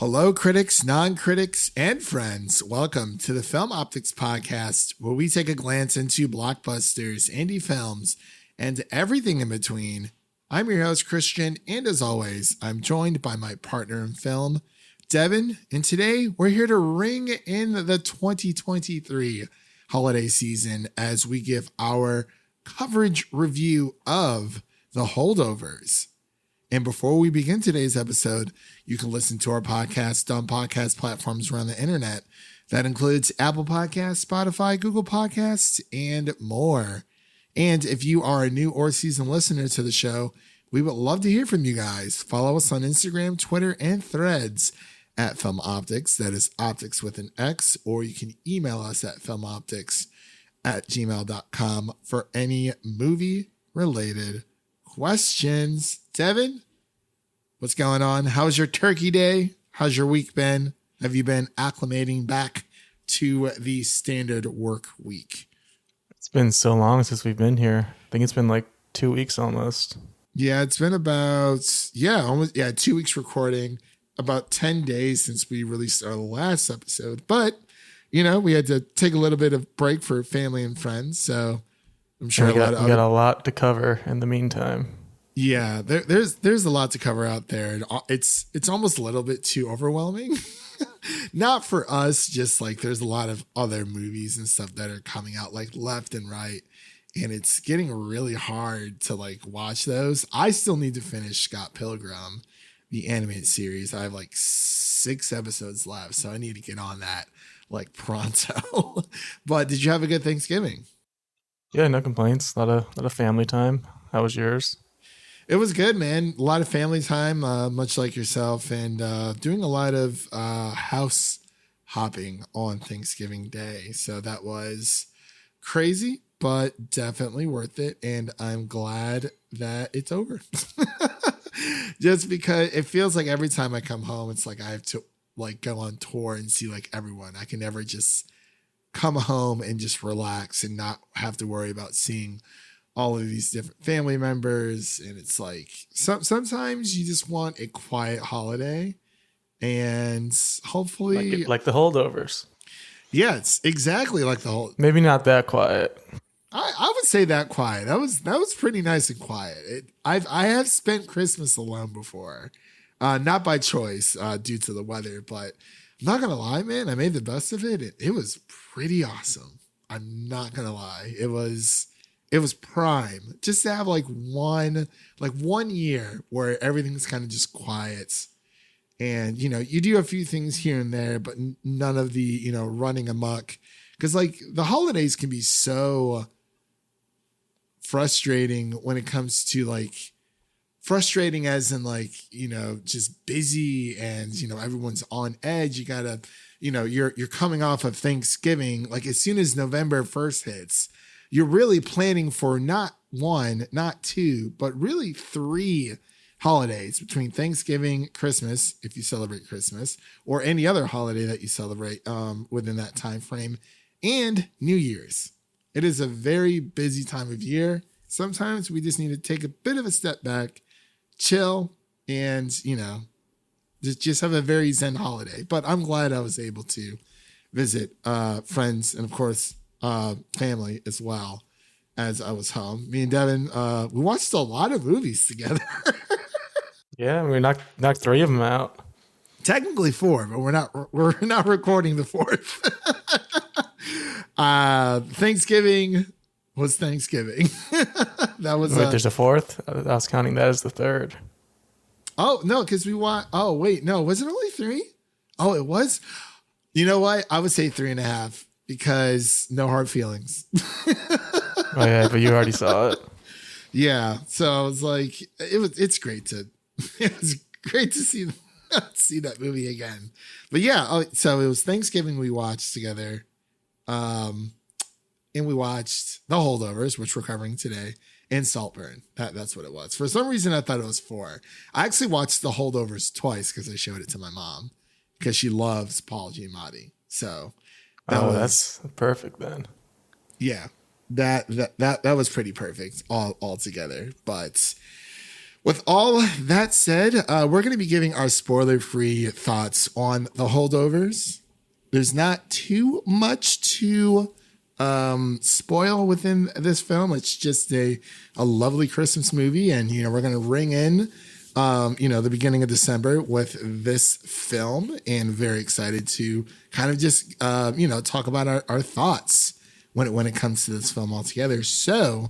Hello, critics, non-critics, and friends. Welcome to the Film Optix podcast, where we take a glance into blockbusters, indie films, and everything in between. I'm your host, Christian, and as always, I'm joined by my partner in film, Devin, and today we're here to ring in the 2023 holiday season as we give our coverage review of The Holdovers. And before we begin today's episode, you can listen to our podcast on podcast platforms around the internet. That includes Apple Podcasts, Spotify, Google Podcasts, and more. And if you are a new or seasoned listener to the show, we would love to hear from you guys. Follow us on Instagram, Twitter, and Threads at Film Optix. That is Optix with an X, or you can email us at filmoptix@gmail.com for any movie-related questions. Devin, what's going on? How's your turkey day? How's your week been? Have you been acclimating back to the standard work week? It's been so long since we've been here. I think it's been like 2 weeks almost. Yeah, it's been about, 2 weeks recording, about 10 days since we released our last episode. But, we had to take a little bit of break for family and friends. So I'm sure we got a lot to cover in the meantime. Yeah, there's a lot to cover out there. It's almost a little bit too overwhelming. Not for us, just like there's a lot of other movies and stuff that are coming out like left and right. And it's getting really hard to like watch those. I still need to finish Scott Pilgrim, the animated series. I have like 6 episodes left, so I need to get on that like pronto. But did you have a good Thanksgiving? Yeah, no complaints. A lot of family time. How was yours? It was good, man. A lot of family time, much like yourself, and doing a lot of house hopping on Thanksgiving Day. So that was crazy, but definitely worth it. And I'm glad that it's over. Just because it feels like every time I come home, it's like I have to like go on tour and see like everyone. I can never just come home and just relax and not have to worry about seeing all of these different family members. And it's like sometimes you just want a quiet holiday, and hopefully like the Holdovers. Yeah, it's exactly like the whole. Maybe not that quiet. I would say that quiet. That was pretty nice and quiet. I have spent Christmas alone before, not by choice, due to the weather, but I'm not gonna lie, man. I made the best of it. It was pretty awesome. I'm not gonna lie. It was prime just to have like one year where everything's kind of just quiet, and you do a few things here and there, but none of the running amok, because like the holidays can be so frustrating when it comes to like frustrating as in like just busy, and everyone's on edge. You gotta you're coming off of Thanksgiving. Like as soon as November 1st hits, you're really planning for not 1, not 2, but really 3 holidays between Thanksgiving, Christmas, if you celebrate Christmas, or any other holiday that you celebrate within that time frame, and New Year's. It is a very busy time of year. Sometimes we just need to take a bit of a step back, chill, and just have a very zen holiday. But I'm glad I was able to visit friends and of course family as well as I was home. Me and Devin, we watched a lot of movies together. Yeah, we knocked 3 of them out. Technically 4, but we're not recording the 4th. Thanksgiving was Thanksgiving. That was. Wait, there's a 4th. I was counting that as the 3rd. Oh no, because we want. Oh wait, no, was it only 3? Oh, it was. You know what? I would say 3.5. Because no hard feelings. Oh yeah, but you already saw it. Yeah, so I was like, it's great to see that movie again. But yeah, so it was Thanksgiving we watched together, and we watched The Holdovers, which we're covering today, and Saltburn. That's what it was. For some reason, I thought it was 4. I actually watched The Holdovers twice because I showed it to my mom because she loves Paul Giamatti. So. That's perfect then. Yeah, that was pretty perfect all together. But With all that said, we're going to be giving our spoiler-free thoughts on The Holdovers. There's not too much to spoil within this film. It's just a lovely Christmas movie, and we're going to ring in the beginning of December with this film, and very excited to kind of just talk about our thoughts when it comes to this film altogether. So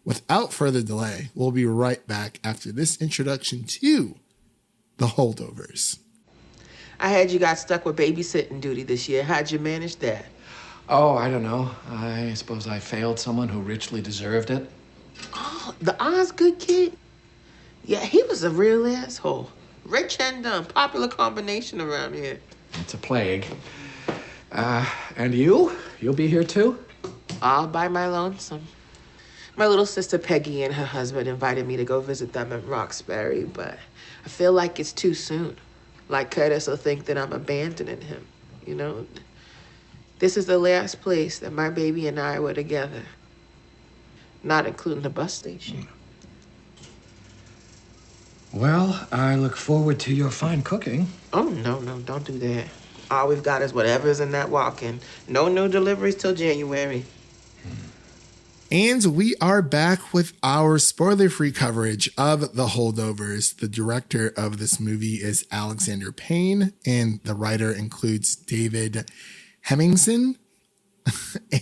without further delay, we'll be right back after this introduction to The Holdovers. I heard you got stuck with babysitting duty this year. How'd you manage that? Oh, I don't know. I suppose I failed someone who richly deserved it. Oh, the Osgood kid? Yeah, he was a real asshole. Rich and popular combination around here. It's a plague. And you? You'll be here too? All by my lonesome. My little sister Peggy and her husband invited me to go visit them in Roxbury, but I feel like it's too soon. Like Curtis will think that I'm abandoning him, This is the last place that my baby and I were together. Not including the bus station. Well, I look forward to your fine cooking. Oh, no, don't do that. All we've got is whatever's in that walk-in. No new deliveries till January. And we are back with our spoiler-free coverage of The Holdovers. The director of this movie is Alexander Payne, and the writer includes David Hemmingson,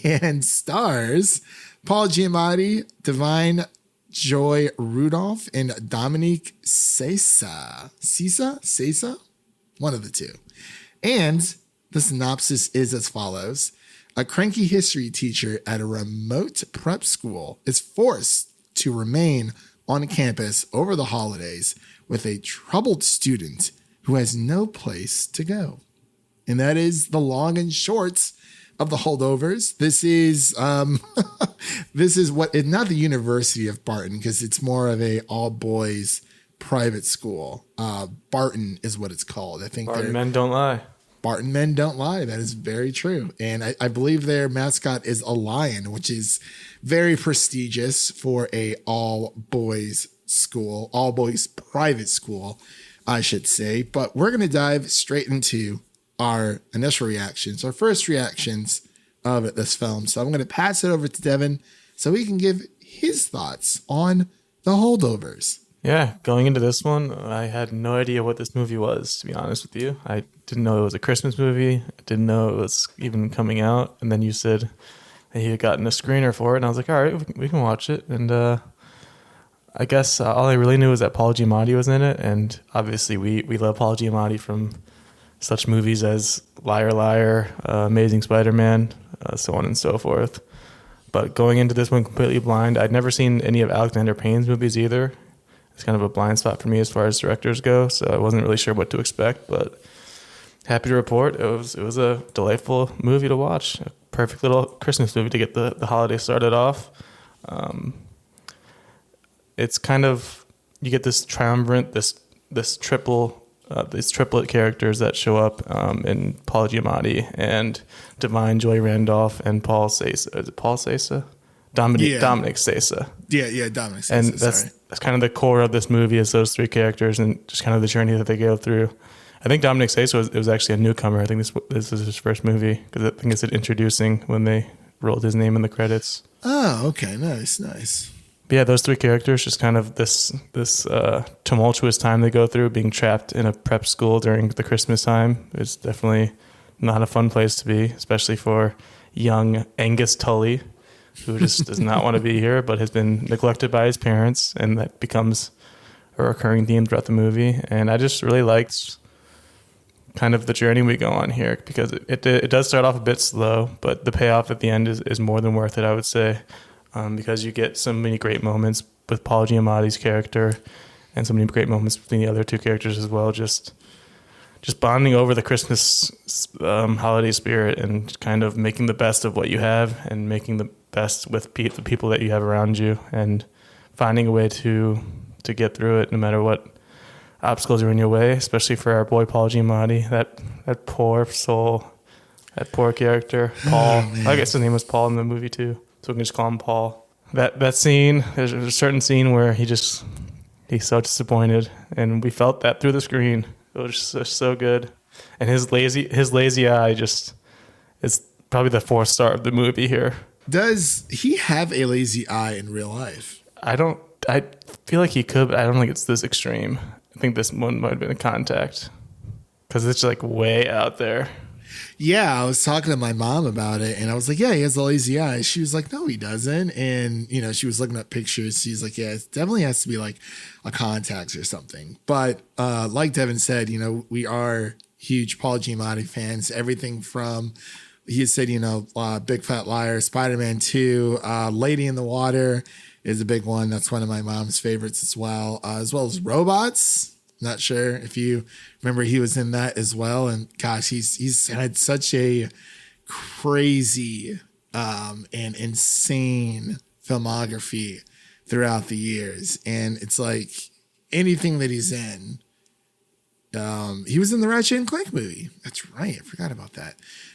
and stars Paul Giamatti, Devin, Joy Randolph, and Dominic Sessa. Sessa? One of the two. And the synopsis is as follows. A cranky history teacher at a remote prep school is forced to remain on campus over the holidays with a troubled student who has no place to go. And that is the long and short of The Holdovers. This is not the University of Barton, because it's more of a all boys private school. Barton is what it's called. I think Barton Men Don't Lie. Barton Men Don't Lie. That is very true. And I believe their mascot is a lion, which is very prestigious for a all boys school, all boys private school, I should say. But we're going to dive straight into our initial reactions, our first reactions of this film. So I'm going to pass it over to Devin so he can give his thoughts on The Holdovers. Yeah, going into this one, I had no idea what this movie was, to be honest with you. I didn't know it was a Christmas movie. I didn't know it was even coming out. And then you said that he had gotten a screener for it. And I was like, all right, we can watch it. And I guess all I really knew was that Paul Giamatti was in it. And obviously we love Paul Giamatti from such movies as Liar Liar, Amazing Spider-Man, so on and so forth. But going into this one completely blind, I'd never seen any of Alexander Payne's movies either. It's kind of a blind spot for me as far as directors go, so I wasn't really sure what to expect, but happy to report it was a delightful movie to watch. A perfect little Christmas movie to get the holiday started off. It's kind of, you get this triumvirate, this triplet characters that show up in Paul Giamatti and Devin, Joy Randolph, and Paul Sessa. Is it Paul Sessa? Dominic Sessa. Yeah, Dominic Sessa. And that's kind of the core of this movie, is those three characters and just kind of the journey that they go through. I think Dominic Sessa was actually a newcomer. I think this is his first movie, because I think it's introducing when they rolled his name in the credits. Oh, okay, nice. But yeah, those three characters, just kind of this tumultuous time they go through, being trapped in a prep school during the Christmas time. It's definitely not a fun place to be, especially for young Angus Tully, who just does not want to be here, but has been neglected by his parents, and that becomes a recurring theme throughout the movie. And I just really liked kind of the journey we go on here, because it does start off a bit slow, but the payoff at the end is more than worth it, I would say, because you get so many great moments with Paul Giamatti's character and so many great moments between the other two characters as well, just bonding over the Christmas holiday spirit and kind of making the best of what you have and making the best with the people that you have around you, and finding a way to get through it no matter what obstacles are in your way, especially for our boy Paul Giamatti, that poor soul, that poor character, Paul. I guess his name was Paul in the movie too, so we can just call him Paul. That scene, there's a certain scene where he just He's so disappointed, and we felt that through the screen. It was just so good. And his lazy eye just is probably the 4th star of the movie here. Does he have a lazy eye in real life? I feel like he could, but I don't think it's this extreme. I think this one might have been a Contact, because it's like way out there. Yeah, I was talking to my mom about it, and I was like, yeah, he has a lazy eye. She was like, no, he doesn't. And, she was looking at pictures. She's like, yeah, it definitely has to be like a Contacts or something. But like Devin said, we are huge Paul Giamatti fans. Everything from, he said, Big Fat Liar, Spider-Man 2, Lady in the Water is a big one. That's one of my mom's favorites as well as Robots. Not sure if you remember, he was in that as well. And gosh, he's had such a crazy and insane filmography throughout the years. And it's like anything that he's in. He was in the Ratchet and Clank movie. That's right. I forgot about that.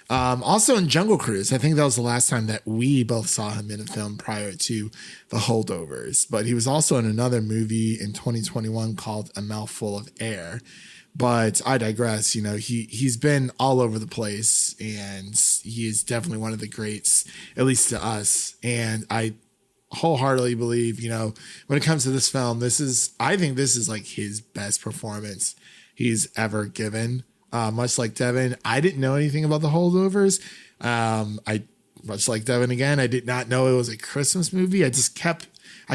Also in Jungle Cruise. I think that was the last time that we both saw him in a film prior to The Holdovers. But he was also in another movie in 2021 called A Mouthful of Air. But I digress. He's been all over the place, and he is definitely one of the greats, at least to us. And I wholeheartedly believe, when it comes to this film, I think this is like his best performance he's ever given. Much like Devin, I didn't know anything about The Holdovers. Much like Devin again, I did not know it was a Christmas movie. I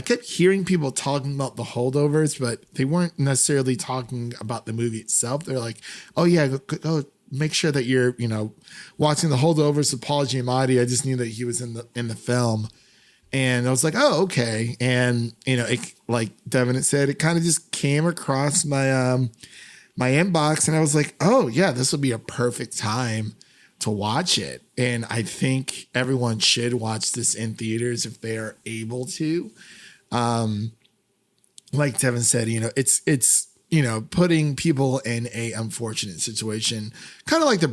kept hearing people talking about The Holdovers, but they weren't necessarily talking about the movie itself. They're like, oh yeah, go make sure that you're, watching The Holdovers with Paul Giamatti. I just knew that he was in the film. And I was like, oh, okay. And, it, like Devin had said, it kind of just came across my inbox, and I was like, oh yeah, this would be a perfect time to watch it. And I think everyone should watch this in theaters if they are able to. Like Devin said, it's putting people in a unfortunate situation, kind of like the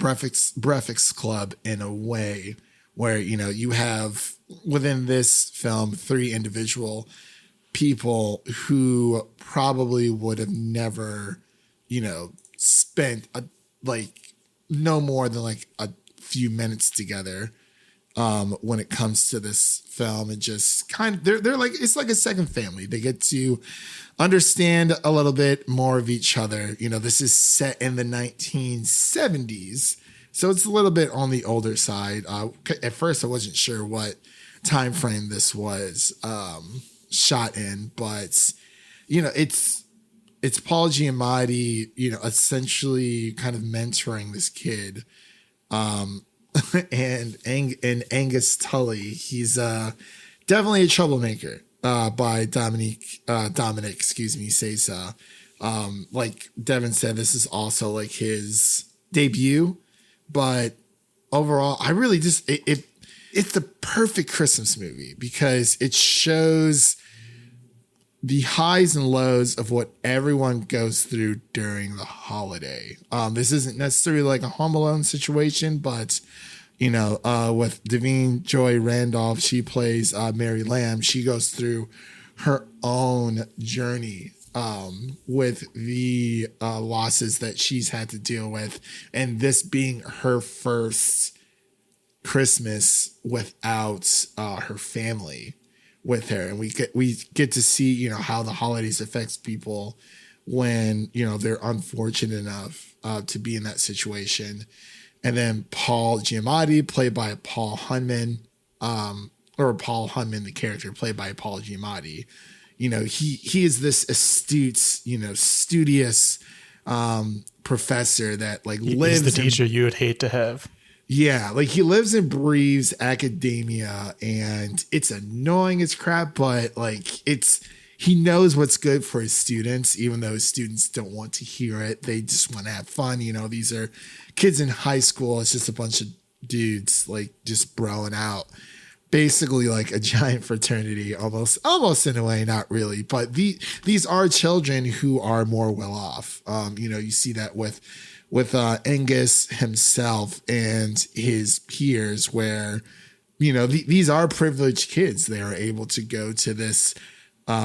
Breakfast Club in a way, where, you have within this film 3 individual people who probably would have never spent no more than like a few minutes together when it comes to this film. And just kind of, they're like, it's like a second family. They get to understand a little bit more of each other. This is set in the 1970s, so it's a little bit on the older side. At first I wasn't sure what time frame this was shot in, but it's Paul Giamatti, essentially kind of mentoring this kid. And Angus Tully, he's definitely a troublemaker by Dominic, Sessa. Like Devin said, this is also like his debut, but overall, I really just, it's the perfect Christmas movie because it shows the highs and lows of what everyone goes through during the holiday. This isn't necessarily like a Home Alone situation, but with Devin, Joy Randolph, she plays Mary Lamb. She goes through her own journey with the losses that she's had to deal with, and this being her first Christmas without her family with her. And we get to see, how the holidays affects people when, they're unfortunate enough to be in that situation. And then Paul Giamatti, played by Paul Hunman, the character played by Paul Giamatti. He is this astute, studious professor that lives. He's the teacher you would hate to have. Yeah, he lives and breathes academia, and it's annoying as crap, but he knows what's good for his students, even though his students don't want to hear it. They just want to have fun. These are kids in high school. It's just a bunch of dudes just broing out, basically like a giant fraternity, almost in a way, not really. But these are children who are more well off. You see that with Angus himself and his peers, where, these are privileged kids. They are able to go to this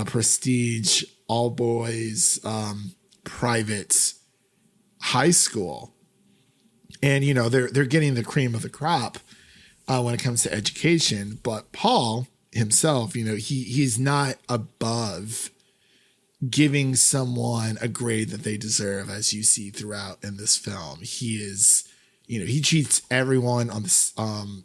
prestige all boys private high school. And, you know, they're getting the cream of the crop when it comes to education. But Paul himself, you know, he's not above giving someone a grade that they deserve, as you see throughout in this film. He is, you know, he treats everyone on this,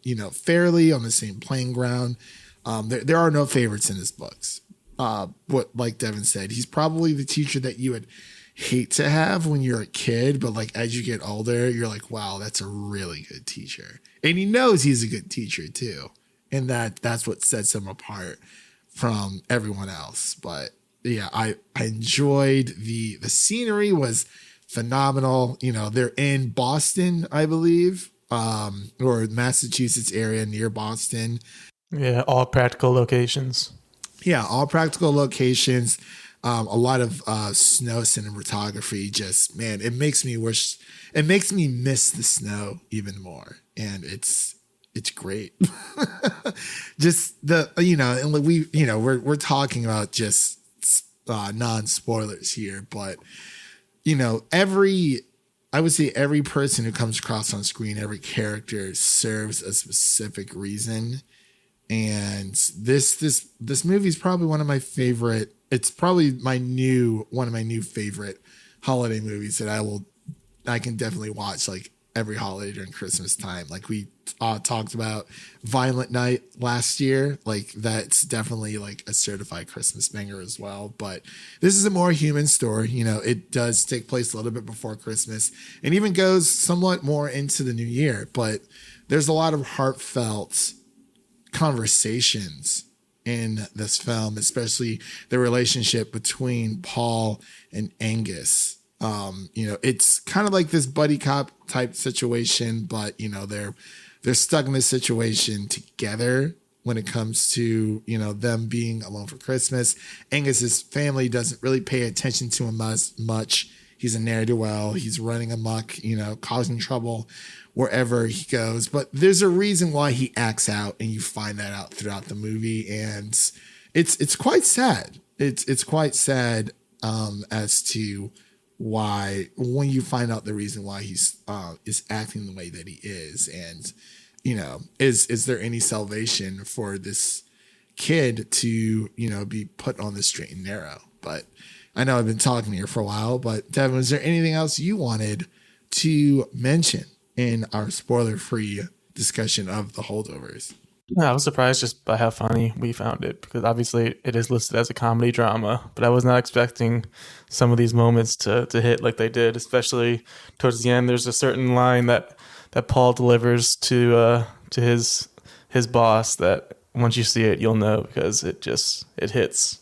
you know, fairly on the same playing ground. There are no favorites in his books. What, like Devin said, he's probably the teacher that you would hate to have when you're a kid, but like as you get older, you're like, wow, that's a really good teacher. And he knows he's a good teacher too. And that's what sets him apart from everyone else. But yeah, I enjoyed the scenery was phenomenal. You know, they're in Boston, I believe, or Massachusetts area near Boston. Yeah, all practical locations. Yeah, all practical locations. A lot of snow cinematography. Just, man, it makes me miss the snow even more. And it's great. Just you know, and we, you know, we're talking about just non-spoilers here, but you know, I would say every person who comes across on screen, every character serves a specific reason. And this movie is probably one of my favorite. It's probably one of my new favorite holiday movies that I can definitely watch like every holiday during Christmas time. Like we talked about Violent Night last year, like that's definitely like a certified Christmas banger as well. But this is a more human story. You know, it does take place a little bit before Christmas and even goes somewhat more into the new year. But there's a lot of heartfelt conversations in this film, especially the relationship between Paul and Angus. You know, it's kind of like this buddy cop type situation, but you know, they're stuck in this situation together when it comes to, you know, them being alone for Christmas. Angus's family doesn't really pay attention to him as much. He's a ne'er-do-well. He's running amok, you know, causing trouble wherever he goes. But there's a reason why he acts out, and you find that out throughout the movie. And it's quite sad. It's quite sad as to why, when you find out the reason why he's is acting the way that he is. And, you know, is there any salvation for this kid to, you know, be put on the straight and narrow? But I know I've been talking here for a while, but Devin, is there anything else you wanted to mention in our spoiler-free discussion of the Holdovers? Yeah, I was surprised just by how funny we found it, because obviously it is listed as a comedy drama, but I was not expecting some of these moments to hit like they did, especially towards the end. There's a certain line that Paul delivers to his boss that once you see it, you'll know, because it hits.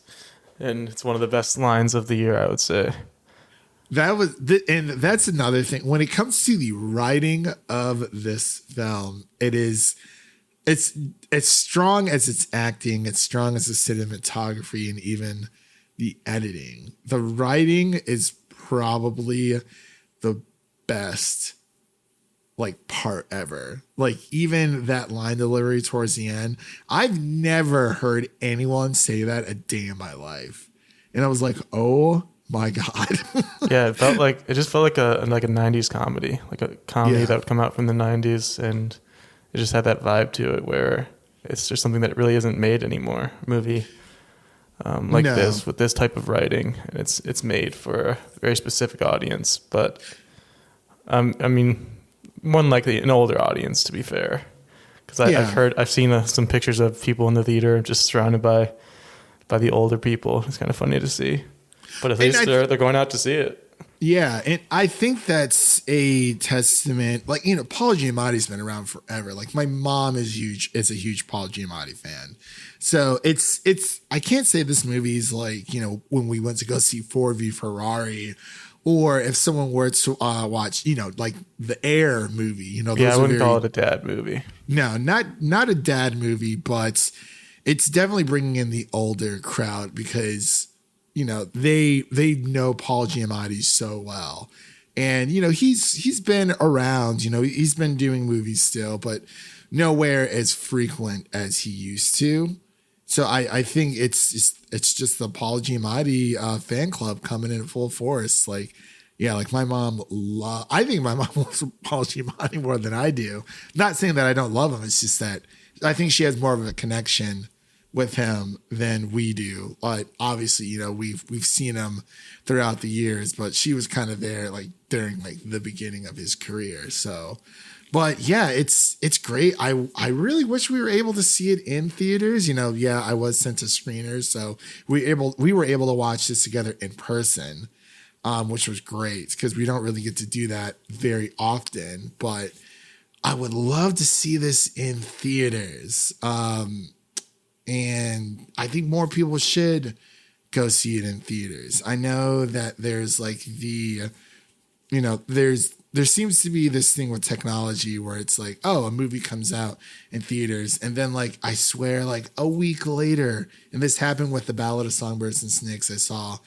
And it's one of the best lines of the year, I would say. And that's another thing. When it comes to the writing of this film, it's as strong as its acting, it's strong as the cinematography, and even the editing. The writing is probably the best like part ever. Like even that line delivery towards the end, I've never heard anyone say that a day in my life. And I was like, oh my God. Yeah, it just felt like a 90s comedy, like a comedy that would come out from the 90s, and it just had that vibe to it where it's just something that really isn't made anymore. Movie this with this type of writing, and it's made for a very specific audience, but I mean, more than likely an older audience, to be fair, because I've seen some pictures of people in the theater just surrounded by the older people. It's kind of funny to see, but at least they're going out to see it. Yeah, and I think that's a testament. Like, you know, Paul Giamatti's been around forever. Like, my mom is a huge Paul Giamatti fan. So it's I can't say this movie is like, you know, when we went to go see Ford v Ferrari, or if someone were to watch, you know, like the Air movie. You know, I wouldn't call it a dad movie. No, not a dad movie, but it's definitely bringing in the older crowd because, you know, they know Paul Giamatti so well. And, you know, he's been around, you know, he's been doing movies still, but nowhere as frequent as he used to. So I think it's just the Paul Giamatti fan club coming in full force. Like, yeah, like my mom, I think my mom loves Paul Giamatti more than I do. Not saying that I don't love him. It's just that I think she has more of a connection with him than we do. But obviously, you know, we've seen him throughout the years, but she was kind of there like during like the beginning of his career. So, but yeah, it's great. I really wish we were able to see it in theaters. You know, yeah, I was sent to screeners, so we were able to watch this together in person, which was great because we don't really get to do that very often. But I would love to see this in theaters. And I think more people should go see it in theaters. I know that there's like there seems to be this thing with technology where it's like, oh, a movie comes out in theaters. And then like, I swear like a week later, and this happened with the Ballad of Songbirds and Snakes. I saw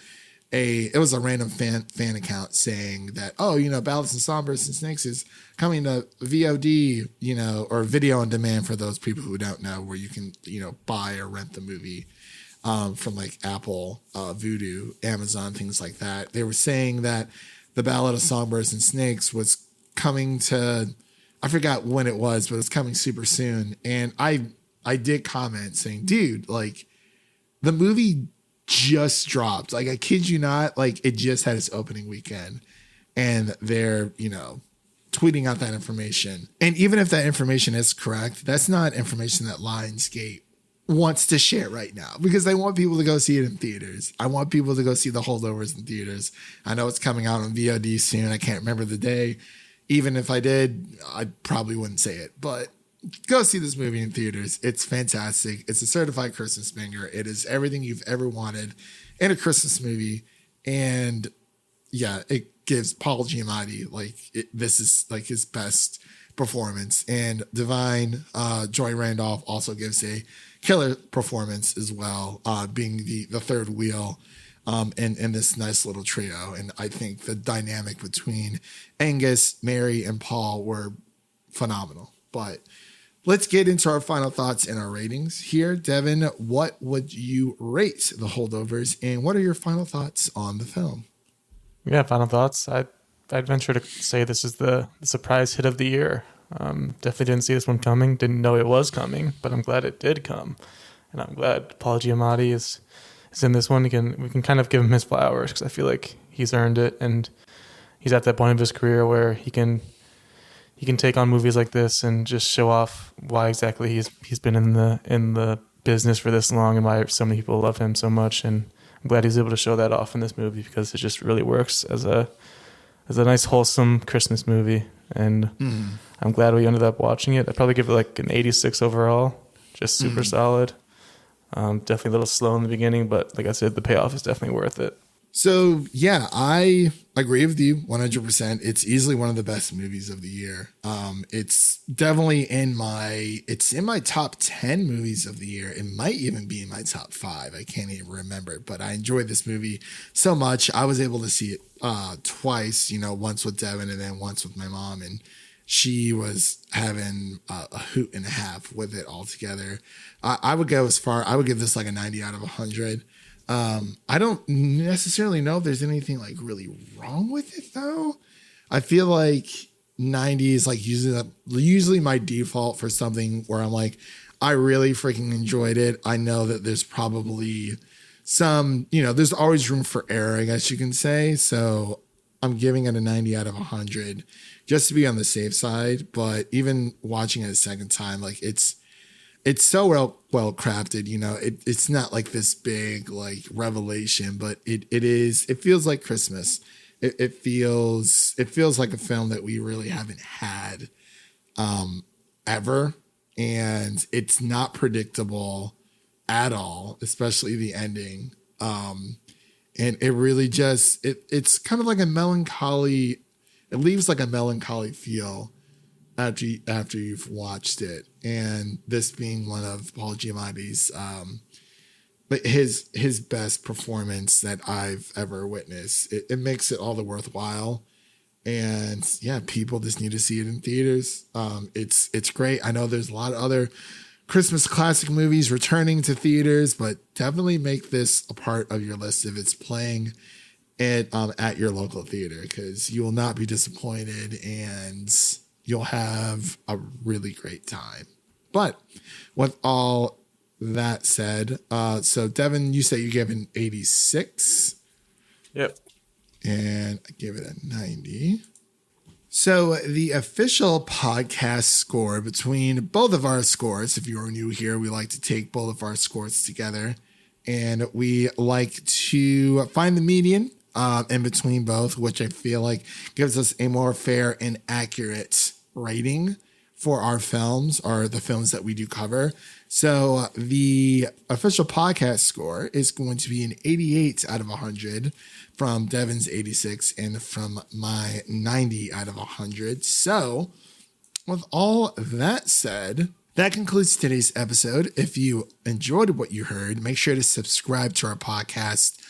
it was a random fan account saying that, oh, you know, Ballads and Songbirds and Snakes is coming to VOD, you know, or video on demand for those people who don't know, where you can, you know, buy or rent the movie from like Apple, Vudu, Amazon, things like that. They were saying that the Ballad of Songbirds and Snakes was coming to, I forgot when it was, but it's coming super soon. And I did comment saying, dude, like the movie just dropped. Like, I kid you not, like it just had its opening weekend and they're, you know, tweeting out that information. And even if that information is correct, that's not information that Lionsgate wants to share right now because they want people to go see it in theaters. I want people to go see the Holdovers in theaters. I know it's coming out on VOD soon. I can't remember the day. Even if I did, I probably wouldn't say it, but go see this movie in theaters. It's fantastic. It's a certified Christmas banger. It is everything you've ever wanted in a Christmas movie. And yeah, it gives Paul Giamatti, this is like his best performance. And Devin, Joy Randolph also gives a killer performance as well, being the third wheel in this nice little trio. And I think the dynamic between Angus, Mary, and Paul were phenomenal. But let's get into our final thoughts and our ratings here. Devin, what would you rate The Holdovers, and what are your final thoughts on the film? Yeah, final thoughts. I'd venture to say this is the surprise hit of the year. Definitely didn't see this one coming. Didn't know it was coming, but I'm glad it did come, and I'm glad Paul Giamatti is in this one. Again, we can kind of give him his flowers because I feel like he's earned it, and he's at that point of his career where he can take on movies like this and just show off why exactly he's been in the business for this long and why so many people love him so much. And I'm glad he's able to show that off in this movie because it just really works as a nice wholesome Christmas movie. And I'm glad we ended up watching it. I'd probably give it like an 86 overall, just super solid. Definitely a little slow in the beginning, but like I said, the payoff is definitely worth it. So yeah, I agree with you 100%. It's easily one of the best movies of the year. It's definitely in my top 10 movies of the year. It might even be in my top 5. I can't even remember, but I enjoyed this movie so much. I was able to see it twice, you know, once with Devin and then once with my mom, and she was having a hoot and a half with it all together. I would give this like a 90 out of 100. I don't necessarily know if there's anything like really wrong with it though. I feel like 90 is like usually my default for something where I'm like, I really freaking enjoyed it. I know that there's probably some, you know, there's always room for error, I guess you can say. So I'm giving it a 90 out of 100 just to be on the safe side. But even watching it a second time, like it's so well crafted, you know. It's not like this big like revelation, but it feels like Christmas. It feels like a film that we really haven't had ever, and it's not predictable at all, especially the ending. And it really just it's kind of like a melancholy. It leaves like a melancholy feel after you've watched it, and this being one of Paul Giamatti's but his best performance that I've ever witnessed. It makes it all the worthwhile, and yeah, people just need to see it in theaters. It's great. I know there's a lot of other Christmas classic movies returning to theaters, but definitely make this a part of your list if it's playing it at your local theater, because you will not be disappointed and you'll have a really great time. But with all that said, so Devin, you say you gave an 86. Yep. And I gave it a 90. So the official podcast score between both of our scores, if you are new here, we like to take both of our scores together and we like to find the median in between both, which I feel like gives us a more fair and accurate rating for our films, or the films that we do cover. So the official podcast score is going to be an 88 out of 100 from Devin's 86 and from my 90 out of 100. So with all that said, that concludes today's episode. If you enjoyed what you heard, make sure to subscribe to our podcast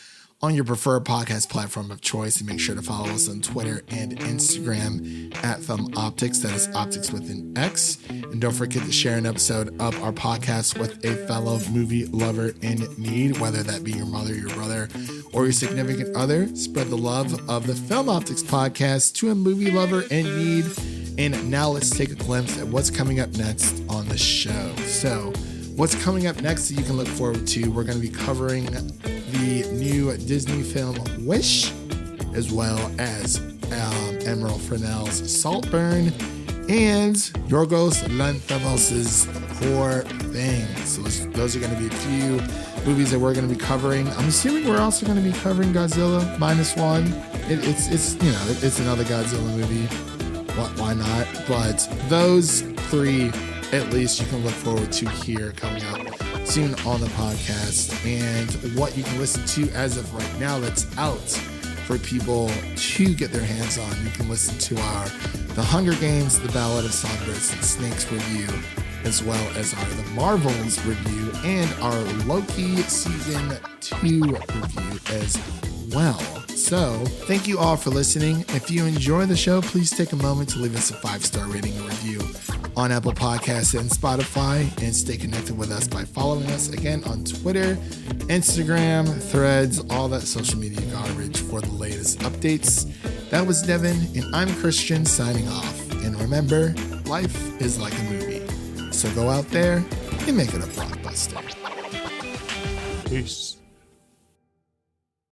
on your preferred podcast platform of choice, and make sure to follow us on Twitter and Instagram at Film Optix. That is Optix with an X. And don't forget to share an episode of our podcast with a fellow movie lover in need, whether that be your mother, your brother, or your significant other. Spread the love of the Film Optix podcast to a movie lover in need. And now let's take a glimpse at what's coming up next on the show. So what's coming up next that you can look forward to, we're going to be covering the new Disney film Wish, as well as Emerald Fennell's Saltburn, and Yorgos Lanthimos' Poor Things. So those are going to be a few movies that we're going to be covering. I'm assuming we're also going to be covering Godzilla -1. It's another Godzilla movie. Why not? But those three, at least, you can look forward to here coming up soon on the podcast. And what you can listen to as of right now that's out for people to get their hands on, you can listen to our The Hunger Games, The Ballad of Songbirds and Snakes review, as well as our The Marvels review and our Loki Season 2 review as well. So thank you all for listening. If you enjoy the show, please take a moment to leave us a 5-star rating and review on Apple Podcasts and Spotify, and stay connected with us by following us again on Twitter, Instagram, Threads, all that social media garbage for the latest updates. That was Devin, and I'm Christian signing off. And remember, life is like a movie. So go out there and make it a blockbuster. Peace.